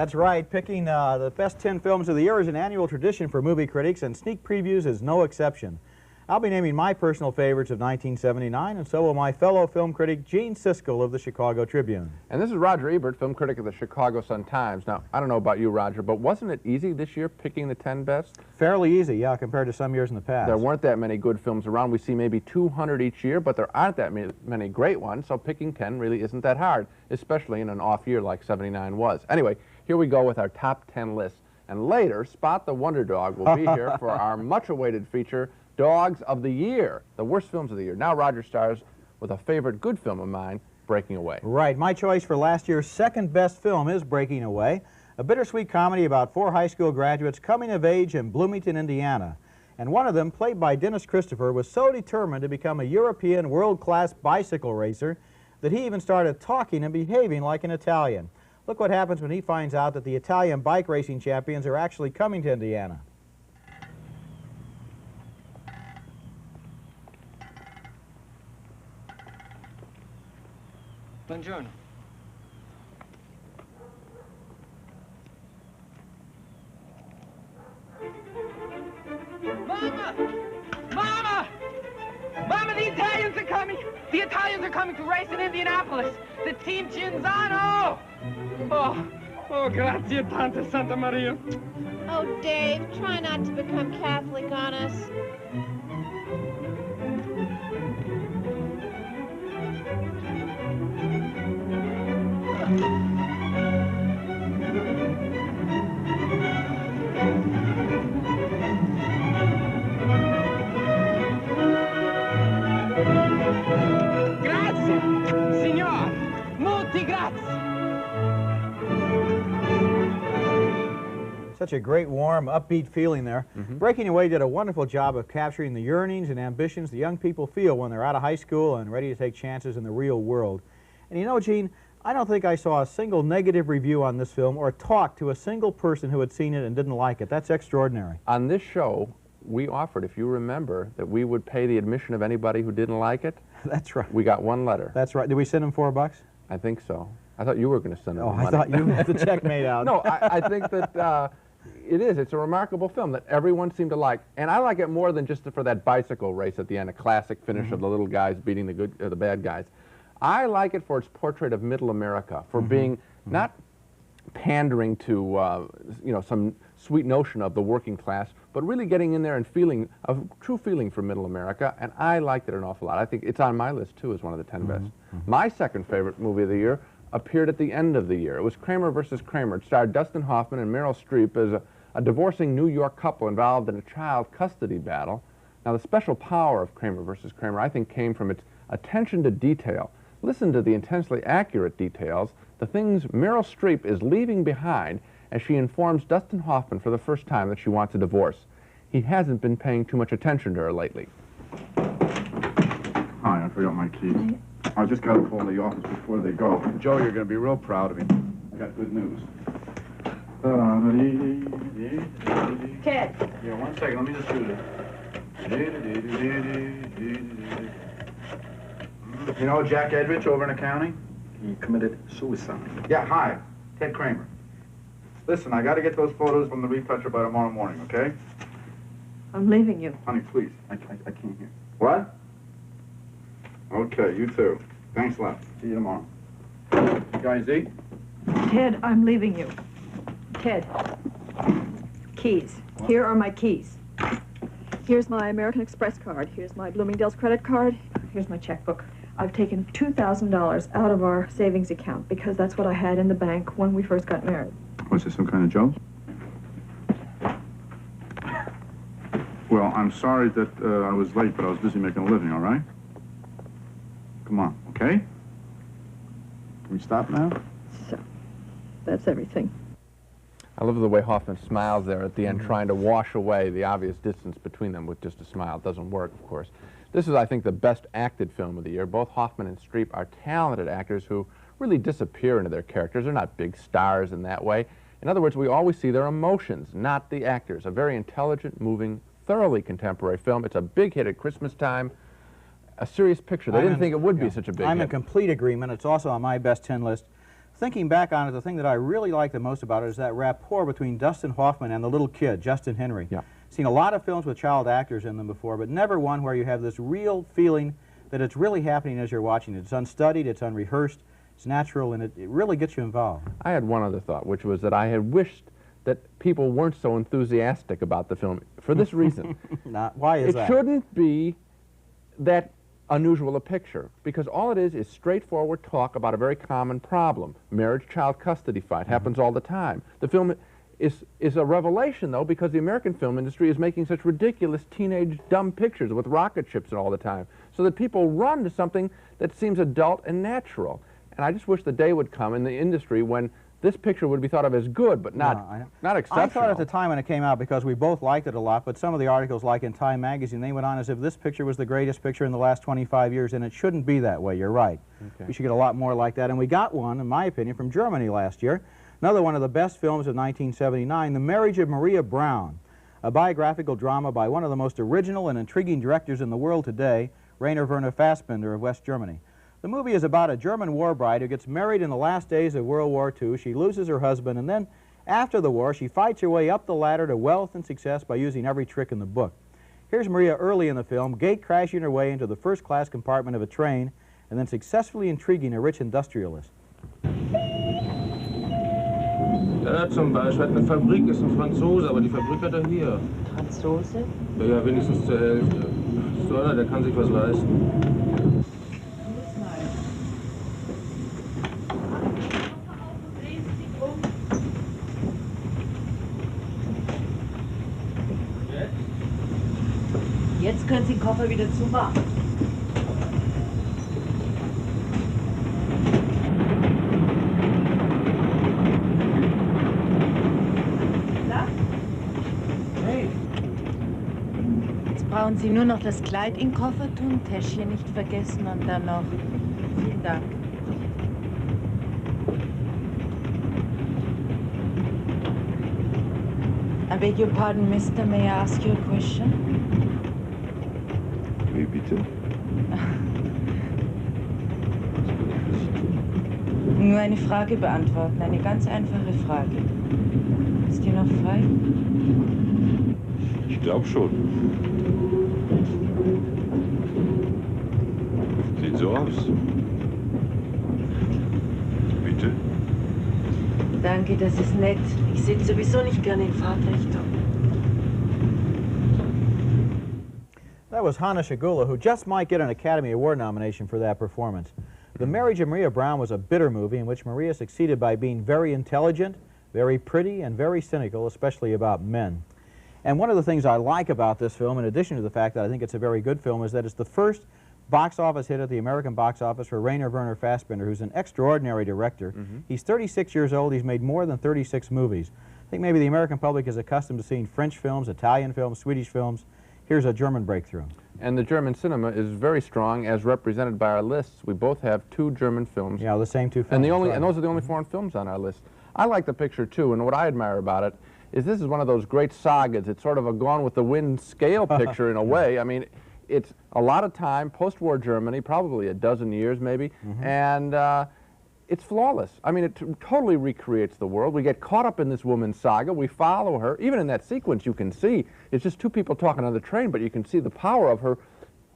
That's right. Picking the best 10 films of the year is an annual tradition for movie critics, and Sneak Previews is no exception. I'll be naming my personal favorites of 1979, and so will my fellow film critic Gene Siskel of the Chicago Tribune. And this is Roger Ebert, film critic of the Chicago Sun-Times. Now, I don't know about you, Roger, but wasn't it easy this year picking the 10 best? Fairly easy, yeah, compared to some years in the past. There weren't that many good films around. We see maybe 200 each year, but there aren't that many great ones, so picking 10 really isn't that hard, especially in an off year like 79 was. Anyway, here we go with our top 10 list. And later, Spot the Wonder Dog will be here for our much-awaited feature, Dogs of the Year, the worst films of the year. Now Roger stars with a favorite good film of mine, Breaking Away. Right. My choice for last year's second best film is Breaking Away, a bittersweet comedy about 4 high school graduates coming of age in Bloomington, Indiana. And one of them, played by Dennis Christopher, was so determined to become a European world-class bicycle racer that he even started talking and behaving like an Italian. Look what happens when he finds out that the Italian bike racing champions are actually coming to Indiana. Buongiorno. Mama! Mama! Mama, the Italians are coming! The Italians are coming to race in Indianapolis! The Team Cinzano! Oh, grazie, Tante Santa Maria. Oh, Dave, try not to become Catholic on us. Grazie, signor. Molti grazie. Such a great, warm, upbeat feeling there. Breaking Away did a wonderful job of capturing the yearnings and ambitions the young people feel when they're out of high school and ready to take chances in the real world. And you know, Gene, I don't think I saw a single negative review on this film or talked to a single person who had seen it and didn't like it. That's extraordinary. On this show, we offered, if you remember, that we would pay the admission of anybody who didn't like it. That's right. We got one letter. That's right. Did we send him $4? I think so. I thought you were going to send them Oh, money. I thought you had the check made out. No, I think that it's a remarkable film that everyone seemed to like. And I like it more than just for that bicycle race at the end, a classic finish of the little guys beating the bad guys. I like it for its portrait of middle America, for being not pandering to some sweet notion of the working class, but really getting in there and feeling a true feeling for middle America, and I liked it an awful lot. I think it's on my list too as one of the 10 best. My second favorite movie of the year appeared at the end of the year. It was Kramer versus Kramer. It starred Dustin Hoffman and Meryl Streep as a divorcing New York couple involved in a child custody battle. Now, the special power of Kramer versus Kramer, I think, came from its attention to detail. Listen to the intensely accurate details, the things Meryl Streep is leaving behind as she informs Dustin Hoffman for the first time that she wants a divorce. He hasn't been paying too much attention to her lately. Hi, I forgot my keys. I just got to call the office before they go. Joe, you're going to be real proud of me. I got good news. Ted. Yeah, 1 second. Let me just do this. You know Jack Edrich over in accounting? He committed suicide. Yeah, hi. Ted Kramer. Listen, I got to get those photos from the retoucher by tomorrow morning, okay? I'm leaving you. Honey, please. I can't hear. What? Okay, you too. Thanks a lot. See you tomorrow. Guys, eat? Ted, I'm leaving you. Ted. Keys. What? Here are my keys. Here's my American Express card. Here's my Bloomingdale's credit card. Here's my checkbook. I've taken $2,000 out of our savings account because that's what I had in the bank when we first got married. Was this some kind of joke? Well, I'm sorry that I was late, but I was busy making a living, all right? Come on, okay? Can we stop now? So, that's everything. I love the way Hoffman smiles there at the end, trying to wash away the obvious distance between them with just a smile. It doesn't work, of course. This is, I think, the best acted film of the year. Both Hoffman and Streep are talented actors who really disappear into their characters. They're not big stars in that way. In other words, we always see their emotions, not the actors. A very intelligent, moving, thoroughly contemporary film. It's a big hit at Christmas time. A serious picture. They didn't think it would be such a big hit. I'm in complete agreement. It's also on my best 10 list. Thinking back on it, the thing that I really like the most about it is that rapport between Dustin Hoffman and the little kid, Justin Henry. Yeah. Seen a lot of films with child actors in them before, but never one where you have this real feeling that it's really happening as you're watching it. It's unstudied, it's unrehearsed, it's natural, and it really gets you involved. I had one other thought, which was that I had wished that people weren't so enthusiastic about the film for this reason. Why is that? It shouldn't be that unusual a picture, because all it is straightforward talk about a very common problem. Marriage-child custody fight happens all the time. The film is a revelation, though, because the American film industry is making such ridiculous teenage dumb pictures with rocket ships all the time, so that people run to something that seems adult and natural. And I just wish the day would come in the industry when this picture would be thought of as good, but not exceptional. I thought at the time when it came out, because we both liked it a lot, but some of the articles, like in Time magazine, they went on as if this picture was the greatest picture in the last 25 years, and it shouldn't be that way. You're right. Okay. We should get a lot more like that, and we got one, in my opinion, from Germany last year. Another one of the best films of 1979, The Marriage of Maria Braun, a biographical drama by one of the most original and intriguing directors in the world today, Rainer Werner Fassbinder of West Germany. The movie is about a German war bride who gets married in the last days of World War II. She loses her husband, and then, after the war, she fights her way up the ladder to wealth and success by using every trick in the book. Here's Maria early in the film, gate crashing her way into the first-class compartment of a train, and then successfully intriguing a rich industrialist. Ja, zum Beispiel, eine Fabrik ist ein Franzose, aber die Fabrik hat er hier. Franzose? Ja, wenigstens zur Hälfte. So einer, der kann sich was leisten. Jetzt können Sie den Koffer wieder zumachen. Hey! Jetzt brauchen Sie nur noch das Kleid in den Koffer tun, Täschchen nicht vergessen und dann noch. Vielen Dank. I beg your pardon, mister. May I ask you a question? Wie bitte? Nur eine Frage beantworten, eine ganz einfache Frage. Ist die noch frei? Ich glaube schon. Sieht so aus. Bitte? Danke, das ist nett. Ich sitze sowieso nicht gerne in Fahrtrichtung. That was Hanna Schigula, who just might get an Academy Award nomination for that performance. The Marriage of Maria Braun was a bitter movie in which Maria succeeded by being very intelligent, very pretty, and very cynical, especially about men. And one of the things I like about this film, in addition to the fact that I think it's a very good film, is that it's the first box office hit at the American box office for Rainer Werner Fassbinder, who's an extraordinary director. He's 36 years old. He's made more than 36 movies. I think maybe the American public is accustomed to seeing French films, Italian films, Swedish films. Here's a German breakthrough. And the German cinema is very strong, as represented by our lists. We both have 2 German films. Yeah, the same 2 films. And those right. are the only foreign films on our list. I like the picture too, and what I admire about it is this is one of those great sagas. It's sort of a Gone with the Wind scale picture in a way. I mean, it's a lot of time, post-war Germany, probably a dozen years maybe, and it's flawless. I mean, it totally recreates the world. We get caught up in this woman's saga. We follow her. Even in that sequence, you can see it's just 2 people talking on the train, but you can see the power of her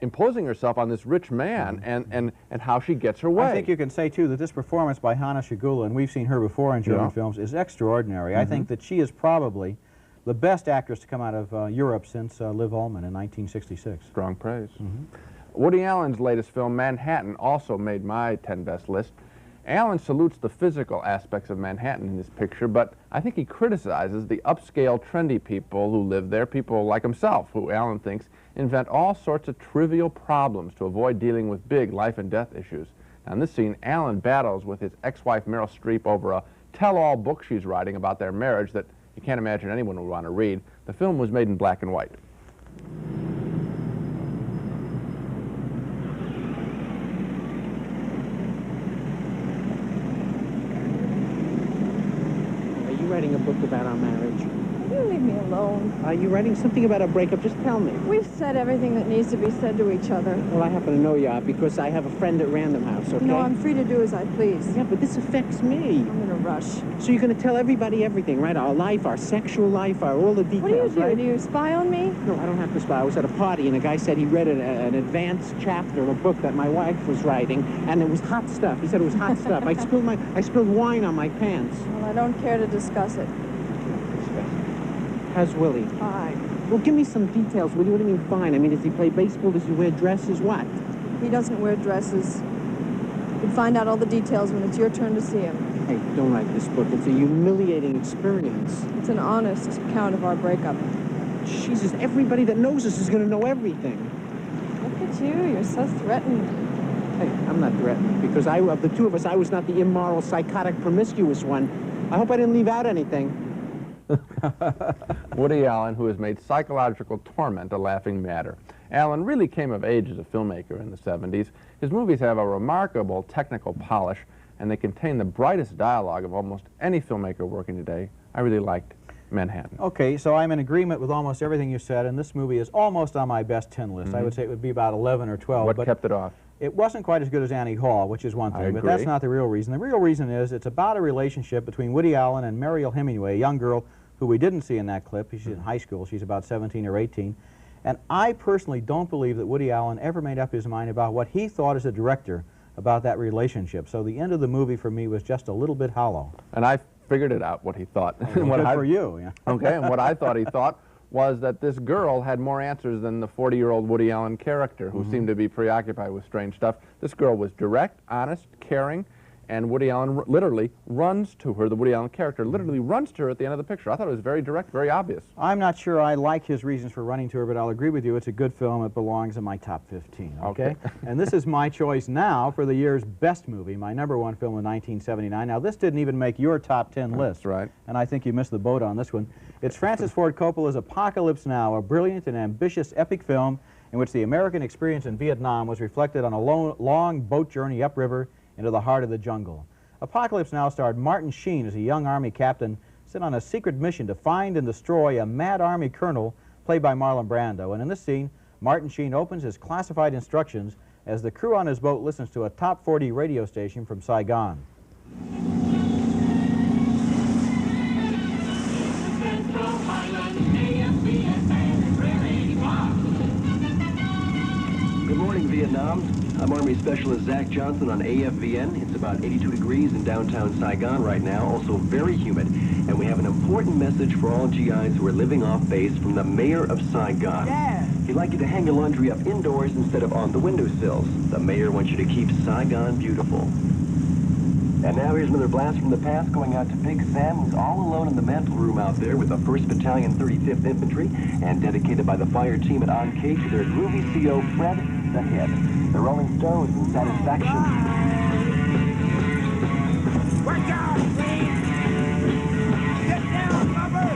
imposing herself on this rich man and how she gets her way. I think you can say, too, that this performance by Hanna Schigula, and we've seen her before in German films, is extraordinary. I think that she is probably the best actress to come out of Europe since Liv Ullmann in 1966. Strong praise. Woody Allen's latest film, Manhattan, also made my 10 best list. Allen salutes the physical aspects of Manhattan in this picture, but I think he criticizes the upscale, trendy people who live there, people like himself, who Allen thinks invent all sorts of trivial problems to avoid dealing with big life and death issues. Now, in this scene, Allen battles with his ex-wife Meryl Streep over a tell-all book she's writing about their marriage that you can't imagine anyone would want to read. The film was made in black and white. Are you writing a book about our marriage? You leave me alone. Are you writing something about a breakup? Just tell me. We've said everything that needs to be said to each other. Well, I happen to know you are because I have a friend at Random House, okay? No, I'm free to do as I please. Yeah, but this affects me. I'm in a rush. So you're going to tell everybody everything, right? Our life, our sexual life, all the details, What do you do? right? Do you spy on me? No, I don't have to spy. I was at a party, and a guy said he read an advanced chapter of a book that my wife was writing, and it was hot stuff. He said it was hot stuff. I spilled wine on my pants. Well, I don't care to discuss it. How's Willie? Fine. Well, give me some details, Willie. What do you mean fine? I mean, does he play baseball? Does he wear dresses? What? He doesn't wear dresses. You'll find out all the details when it's your turn to see him. Hey, don't write this book. It's a humiliating experience. It's an honest account of our breakup. Jesus, everybody that knows us is going to know everything. Look at you. You're so threatened. Hey, I'm not threatened, because of the two of us, I was not the immoral, psychotic, promiscuous one. I hope I didn't leave out anything. Woody Allen, who has made psychological torment a laughing matter. Allen really came of age as a filmmaker in the 70s. His movies have a remarkable technical polish, and they contain the brightest dialogue of almost any filmmaker working today. I really liked Manhattan. Okay, so I'm in agreement with almost everything you said, and this movie is almost on my best 10 list. I would say it would be about 11 or 12. What but kept it off? It wasn't quite as good as Annie Hall, which is one thing, but that's not the real reason. The real reason is it's about a relationship between Woody Allen and Mariel Hemingway, a young girl who we didn't see in that clip. She's in high school. She's about 17 or 18. And I personally don't believe that Woody Allen ever made up his mind about what he thought as a director about that relationship. So the end of the movie for me was just a little bit hollow. And I figured it out, what he thought. Good for you, yeah. Okay, and what I thought he thought was that this girl had more answers than the 40-year-old Woody Allen character who seemed to be preoccupied with strange stuff. This girl was direct, honest, caring, and Woody Allen literally runs to her, the Woody Allen character literally runs to her at the end of the picture. I thought it was very direct, very obvious. I'm not sure I like his reasons for running to her, but I'll agree with you. It's a good film. It belongs in my top 15, okay? And this is my choice now for the year's best movie, my #1 film in 1979. Now, this didn't even make your top 10 list. That's right. And I think you missed the boat on this one. It's Francis Ford Coppola's Apocalypse Now, a brilliant and ambitious epic film in which the American experience in Vietnam was reflected on a long boat journey upriver into the heart of the jungle. Apocalypse Now starred Martin Sheen as a young Army captain sent on a secret mission to find and destroy a mad Army colonel played by Marlon Brando. And in this scene, Martin Sheen opens his classified instructions as the crew on his boat listens to a top 40 radio station from Saigon. Good morning, Vietnam. I'm Army Specialist Zach Johnson on AFVN. It's about 82 degrees in downtown Saigon right now, also very humid. And we have an important message for all GIs who are living off base from the mayor of Saigon. Yeah. He'd like you to hang your laundry up indoors instead of on the windowsills. The mayor wants you to keep Saigon beautiful. And now here's another blast from the past going out to Big Sam, who's all alone in the mantle room out there with the 1st Battalion 35th Infantry, and dedicated by the fire team at On-K to their groovy CO, Fred the Head. The Rolling Stones and Satisfaction. Work out, please! Get down, rubber!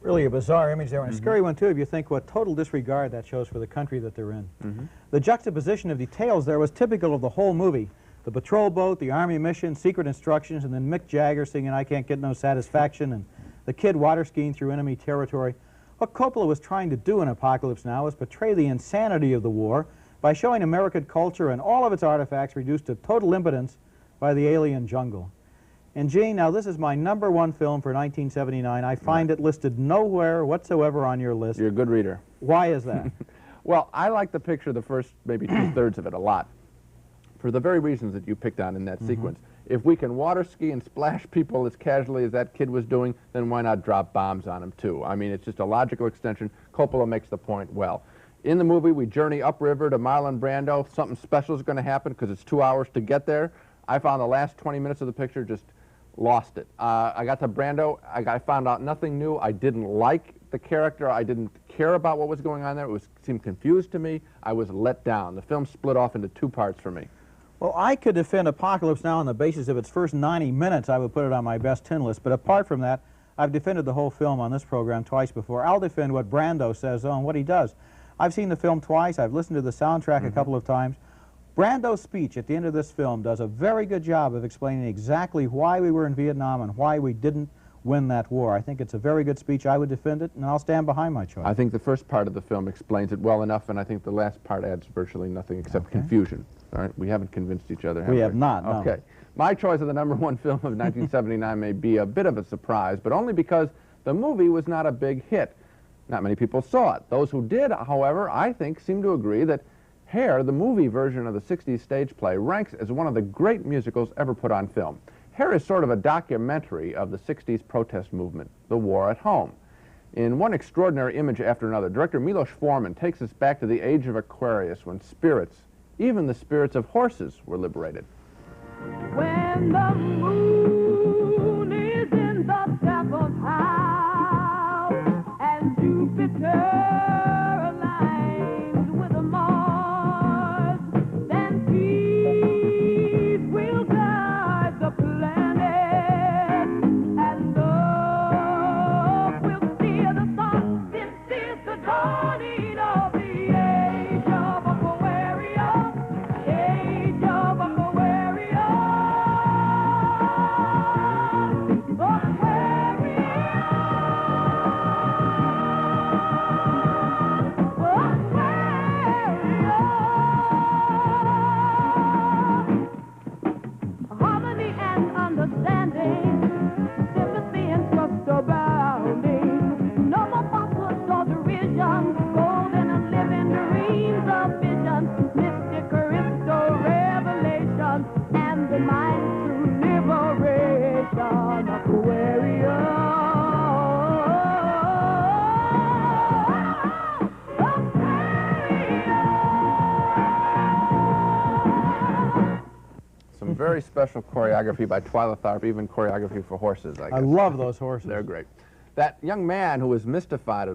Really a bizarre image there, and a scary one too if you think what total disregard that shows for the country that they're in. The juxtaposition of details there was typical of the whole movie. The patrol boat, the Army mission, secret instructions, and then Mick Jagger singing I Can't Get No Satisfaction, and the kid water skiing through enemy territory. What Coppola was trying to do in Apocalypse Now was portray the insanity of the war by showing American culture and all of its artifacts reduced to total impotence by the alien jungle. And Gene, now this is my #1 film for 1979. I find it listed nowhere whatsoever on your list. You're a good reader. Why is that? Well, I like the picture, the first maybe 2/3 of it, a lot, for the very reasons that you picked on in that sequence. If we can water ski and splash people as casually as that kid was doing, then why not drop bombs on them too? I mean, it's just a logical extension. Coppola makes the point well. In the movie, we journey upriver to Marlon Brando. Something special is going to happen because it's 2 hours to get there. I found the last 20 minutes of the picture just lost it. I got to Brando. I found out nothing new. I didn't like the character. I didn't care about what was going on there. It seemed confused to me. I was let down. The film split off into 2 parts for me. Well, I could defend Apocalypse Now on the basis of its first 90 minutes. I would put it on my best 10 list. But apart from that, I've defended the whole film on this program twice before. I'll defend what Brando says, though, and what he does. I've seen the film twice. I've listened to the soundtrack a couple of times. Brando's speech at the end of this film does a very good job of explaining exactly why we were in Vietnam and why we didn't win that war. I think it's a very good speech. I would defend it, and I'll stand behind my choice. I think the first part of the film explains it well enough, and I think the last part adds virtually nothing except confusion. All right, we haven't convinced each other, have we? We have not, no. Okay. My choice of the #1 film of 1979 may be a bit of a surprise, but only because the movie was not a big hit. Not many people saw it. Those who did, however, I think seem to agree that Hair, the movie version of the 60s stage play, ranks as one of the great musicals ever put on film. Hair is sort of a documentary of the 60s protest movement, the war at home. In one extraordinary image after another, director Milos Forman takes us back to the age of Aquarius when spirits, even the spirits of horses, were liberated. When the moon is in the 7th house and Jupiter aligns with Mars, then peace will guide the planet and love will steer the sun. This is the dawning of the age of Aquarius, age of Aquarius. Harmony and understanding, sympathy and trust abounding. No more falsehood or derision, golden and living dreams of vision, mystic crystal revelation, and the mind to liberation, Aquarius. Some very special choreography by Twyla Tharp, even choreography for horses, I guess. I love those horses. They're great. That young man who was mystified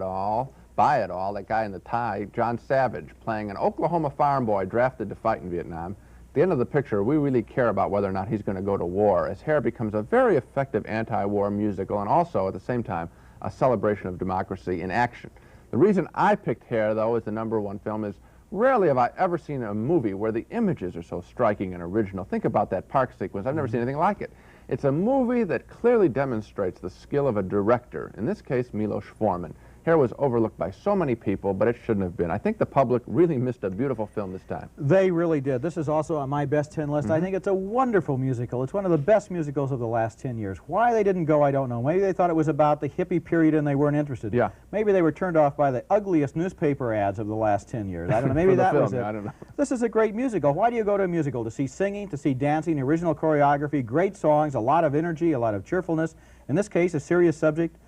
by it all, that guy in the tie, John Savage, playing an Oklahoma farm boy drafted to fight in Vietnam. At the end of the picture, we really care about whether or not he's going to go to war, as Hair becomes a very effective anti-war musical and also, at the same time, a celebration of democracy in action. The reason I picked Hair, though, as the #1 film is rarely have I ever seen a movie where the images are so striking and original. Think about that park sequence. I've never seen anything like it. It's a movie that clearly demonstrates the skill of a director, in this case, Milos Forman. Hair was overlooked by so many people, but it shouldn't have been. I think the public really missed a beautiful film this time. They really did. This is also on my best 10 list. I think it's a wonderful musical. It's one of the best musicals of the last 10 years. Why they didn't go, I don't know. Maybe they thought it was about the hippie period and they weren't interested. Yeah. Maybe they were turned off by the ugliest newspaper ads of the last 10 years. I don't know. Maybe that was it. I don't know. This is a great musical. Why do you go to a musical? To see singing, to see dancing, original choreography, great songs, a lot of energy, a lot of cheerfulness. In this case, a serious subject.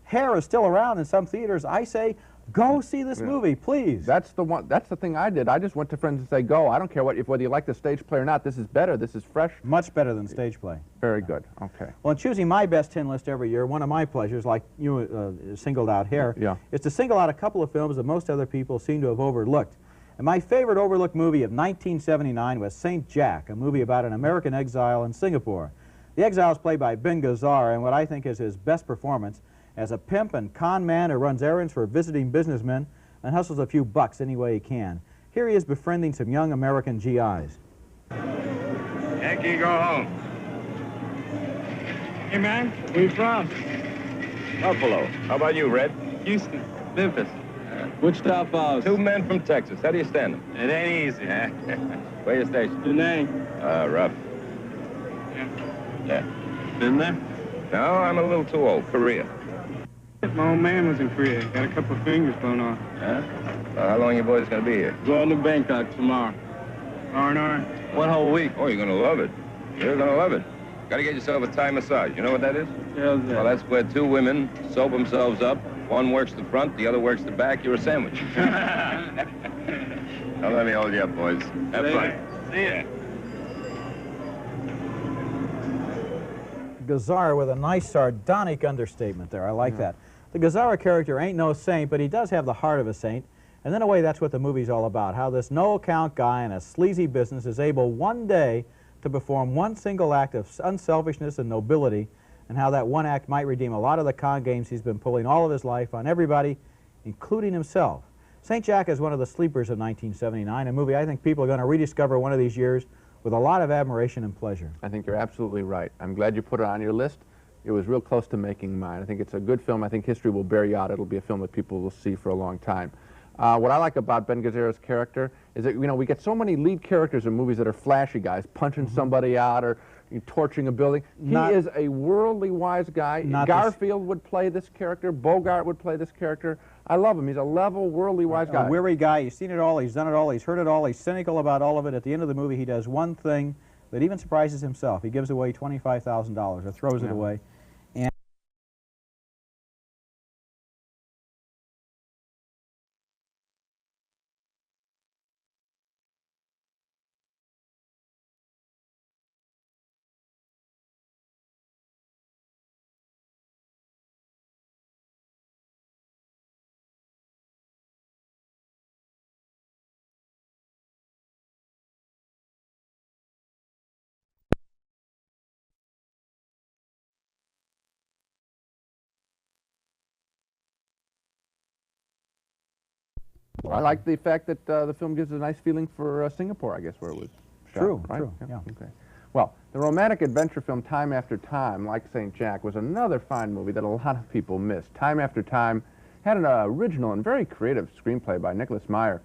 Hair is still around in some theaters. I say, go see this movie, please. That's the thing I did. I just went to friends and say, go. I don't care whether you like the stage play or not. This is better. This is fresh. Much better than stage play. Very good. Okay. Well, in choosing my best 10 list every year, one of my pleasures, like you singled out Hair, is to single out a couple of films that most other people seem to have overlooked. And my favorite overlooked movie of 1979 was St. Jack, a movie about an American exile in Singapore. The exile is played by Ben Gazzara, and what I think is his best performance as a pimp and con man who runs errands for visiting businessmen and hustles a few bucks any way he can. Here he is befriending some young American GIs. Yankee, go home. Hey, man, where you from? Buffalo. How about you, Red? Houston. Memphis. Wichita Falls. 2 men from Texas. How do you stand them? It ain't easy. Where you stationed? Your name? Rough. Yeah. Been there? No, I'm a little too old. Korea. My old man was in Korea. Got a couple of fingers blown off. Huh? Well, how long you boys gonna be here? Going to Bangkok tomorrow. R&R. 1 whole week. Oh, you're gonna love it. You're gonna love it. Gotta get yourself a Thai massage. You know what that is? Yeah, Well, that's where 2 women soap themselves up, One works the front, the other works the back. You're a sandwich. Now let me hold you up, boys. Have fun. See ya. Gazzara with a nice sardonic understatement there. I like that. The Gazzara character ain't no saint, but he does have the heart of a saint. And in a way, that's what the movie's all about, how this no-account guy in a sleazy business is able one day to perform one single act of unselfishness and nobility, and how that one act might redeem a lot of the con games he's been pulling all of his life on everybody, including himself. St. Jack is one of the sleepers of 1979, a movie I think people are going to rediscover one of these years with a lot of admiration and pleasure. I think you're absolutely right. I'm glad you put it on your list. It was real close to making mine. I think it's a good film. I think history will bear you out. It'll be a film that people will see for a long time. What I like about Ben Gazzara's character is that, you know, we get so many lead characters in movies that are flashy guys, punching somebody out or torching a building. He is a worldly wise guy. Garfield would play this character. Bogart would play this character. I love him. He's a level, worldly wise guy. A weary guy. He's seen it all. He's done it all. He's heard it all. He's cynical about all of it. At the end of the movie, he does one thing that even surprises himself. He gives away $25,000 or throws it away. And I like the fact that the film gives a nice feeling for Singapore, I guess, where it was shot. True, right? true, yeah. Okay. Well, the romantic adventure film Time After Time, like St. Jack, was another fine movie that a lot of people missed. Time After Time had an original and very creative screenplay by Nicholas Meyer.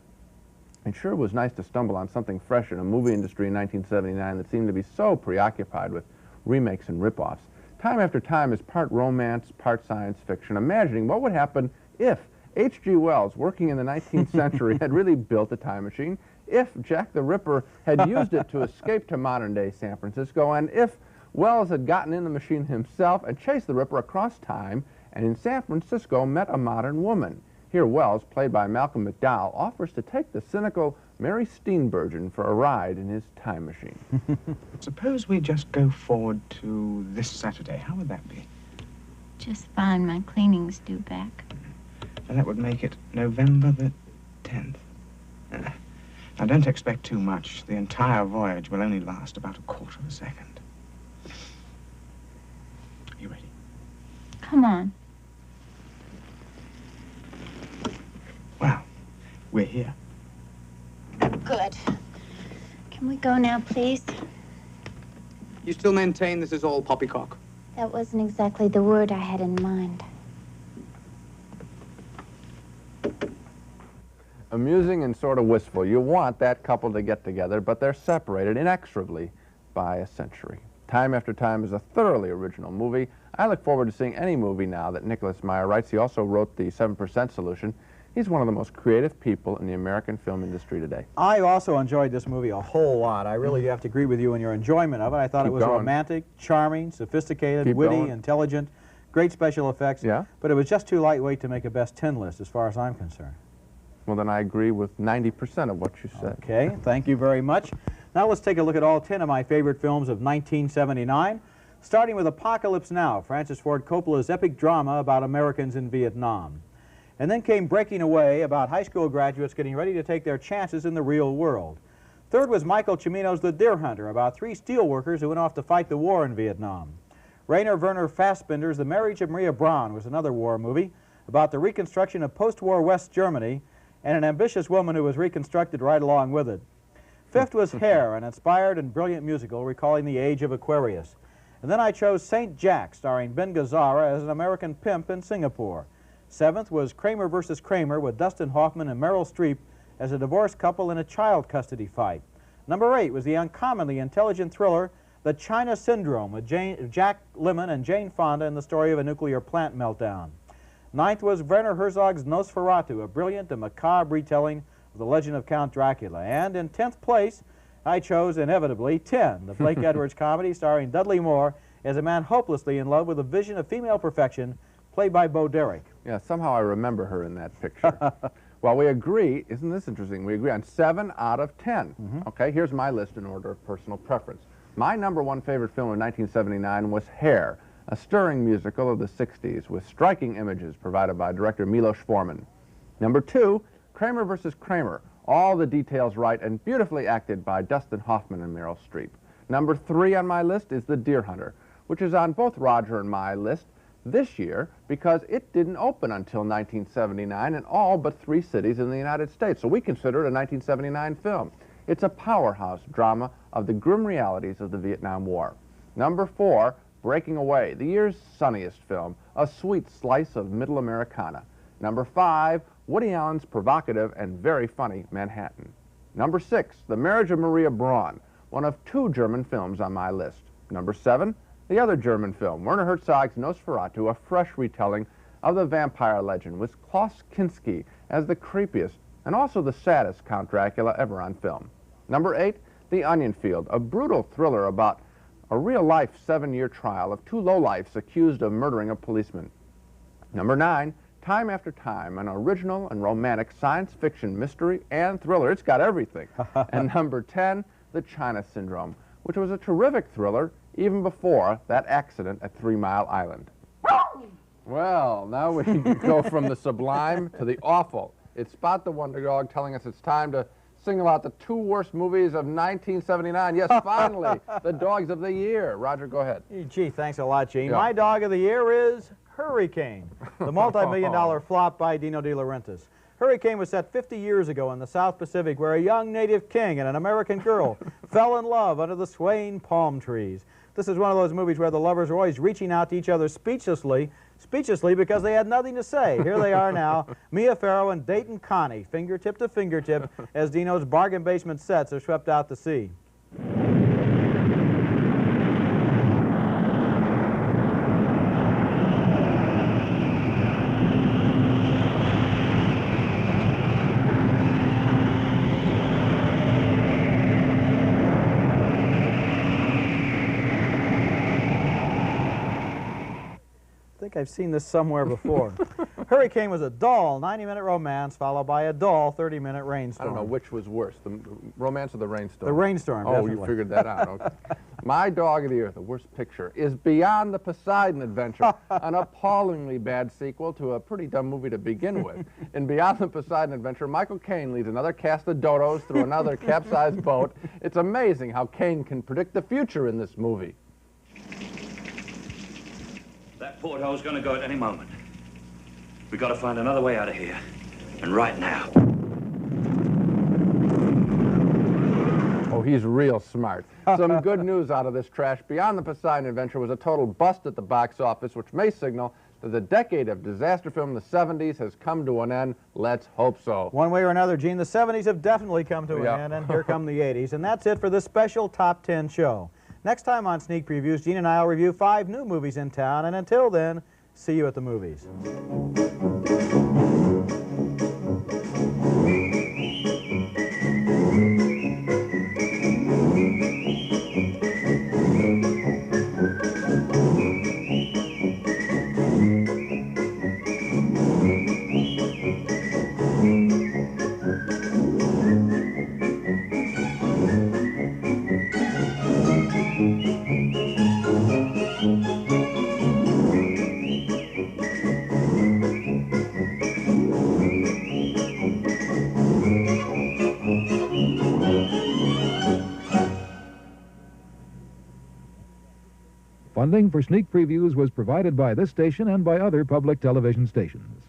It sure was nice to stumble on something fresh in a movie industry in 1979 that seemed to be so preoccupied with remakes and rip-offs. Time After Time is part romance, part science fiction, imagining what would happen if H.G. Wells, working in the 19th century, had really built a time machine, if Jack the Ripper had used it to escape to modern-day San Francisco, and if Wells had gotten in the machine himself and chased the Ripper across time, and in San Francisco met a modern woman. Here Wells, played by Malcolm McDowell, offers to take the cynical Mary Steenburgen for a ride in his time machine. Suppose we just go forward to this Saturday. How would that be? Just fine. My cleaning's due back. And that would make it November the 10th. Now, don't expect too much. The entire voyage will only last about a quarter of a second. Are you ready? Come on. Well, we're here. Good. Can we go now, please? You still maintain this is all poppycock? That wasn't exactly the word I had in mind. Amusing and sort of wistful. You want that couple to get together, but they're separated inexorably by a century. Time After Time is a thoroughly original movie. I look forward to seeing any movie now that Nicholas Meyer writes. He also wrote the 7% Solution. He's one of the most creative people in the American film industry today. I also enjoyed this movie a whole lot. I really have to agree with you in your enjoyment of it. I thought it was romantic, charming, sophisticated, witty, intelligent, great special effects. Yeah? But it was just too lightweight to make a best 10 list as far as I'm concerned. Well, then I agree with 90% of what you said. Okay, thank you very much. Now let's take a look at all 10 of my favorite films of 1979, starting with Apocalypse Now, Francis Ford Coppola's epic drama about Americans in Vietnam. And then came Breaking Away, about high school graduates getting ready to take their chances in the real world. Third was Michael Cimino's The Deer Hunter, about 3 steelworkers who went off to fight the war in Vietnam. Rainer Werner Fassbinder's The Marriage of Maria Braun was another war movie about the reconstruction of post-war West Germany and an ambitious woman who was reconstructed right along with it. Fifth was Hair, an inspired and brilliant musical recalling the age of Aquarius. And then I chose St. Jack, starring Ben Gazzara as an American pimp in Singapore. Seventh was Kramer versus Kramer with Dustin Hoffman and Meryl Streep as a divorced couple in a child custody fight. Number 8 was the uncommonly intelligent thriller The China Syndrome with Jack Lemmon and Jane Fonda in the story of a nuclear plant meltdown. Ninth was Werner Herzog's Nosferatu, a brilliant and macabre retelling of the legend of Count Dracula. And in 10th place, I chose, inevitably, 10, the Blake Edwards comedy starring Dudley Moore as a man hopelessly in love with a vision of female perfection played by Bo Derek. Yeah, somehow I remember her in that picture. Well, we agree, isn't this interesting? We agree on 7 out of 10. Okay, here's my list in order of personal preference. My #1 favorite film of 1979 was Hair, a stirring musical of the 60s with striking images provided by director Milos Forman. #2, Kramer versus Kramer, all the details right and beautifully acted by Dustin Hoffman and Meryl Streep. #3 on my list is The Deer Hunter, which is on both Roger and my list this year because it didn't open until 1979 in all but 3 cities in the United States, so we consider it a 1979 film. It's a powerhouse drama of the grim realities of the Vietnam War. #4, Breaking Away, the year's sunniest film, a sweet slice of middle Americana. #5, Woody Allen's provocative and very funny Manhattan. #6, The Marriage of Maria Braun, one of 2 German films on my list. #7, the other German film, Werner Herzog's Nosferatu, a fresh retelling of the vampire legend with Klaus Kinski as the creepiest and also the saddest Count Dracula ever on film. #8, The Onion Field, a brutal thriller about a real-life 7-year trial of 2 lowlifes accused of murdering a policeman. #9, Time After Time, an original and romantic science fiction mystery and thriller. It's got everything. And #10, The China Syndrome, which was a terrific thriller even before that accident at 3 Mile Island. Well, now we go from the sublime to the awful. It's Spot the Wonder Dog telling us it's time to single out the 2 worst movies of 1979. Yes, finally, the dogs of the year. Roger, go ahead. Gee, thanks a lot, Gene. Yeah. My dog of the year is Hurricane, the multi-million-dollar flop by Dino De Laurentiis. Hurricane was set 50 years ago in the South Pacific where a young native king and an American girl fell in love under the swaying palm trees. This is one of those movies where the lovers are always reaching out to each other speechlessly because they had nothing to say. Here they are now, Mia Farrow and Dayton Connie, fingertip to fingertip, as Dino's bargain basement sets are swept out to sea. I think I've seen this somewhere before. Hurricane was a dull 90-minute romance followed by a dull 30-minute rainstorm. I don't know which was worse, the romance or the rainstorm? The rainstorm, Oh, definitely. you figured that out, okay. My dog of the year, the worst picture, is Beyond the Poseidon Adventure, an appallingly bad sequel to a pretty dumb movie to begin with. In Beyond the Poseidon Adventure, Michael Caine leads another cast of dodos through another capsized boat. It's amazing how Caine can predict the future in this movie. That porthole's gonna go at any moment. We gotta find another way out of here. And right now. Oh, he's real smart. Some good news out of this trash. Beyond the Poseidon Adventure was a total bust at the box office, which may signal that the decade of disaster film in the 70s has come to an end. Let's hope so. One way or another, Gene, the 70s have definitely come to an end, and here come the 80s. And that's it for this special Top 10 show. Next time on Sneak Previews, Gene and I will review 5 new movies in town, and until then, see you at the movies. Funding for Sneak Previews was provided by this station and by other public television stations.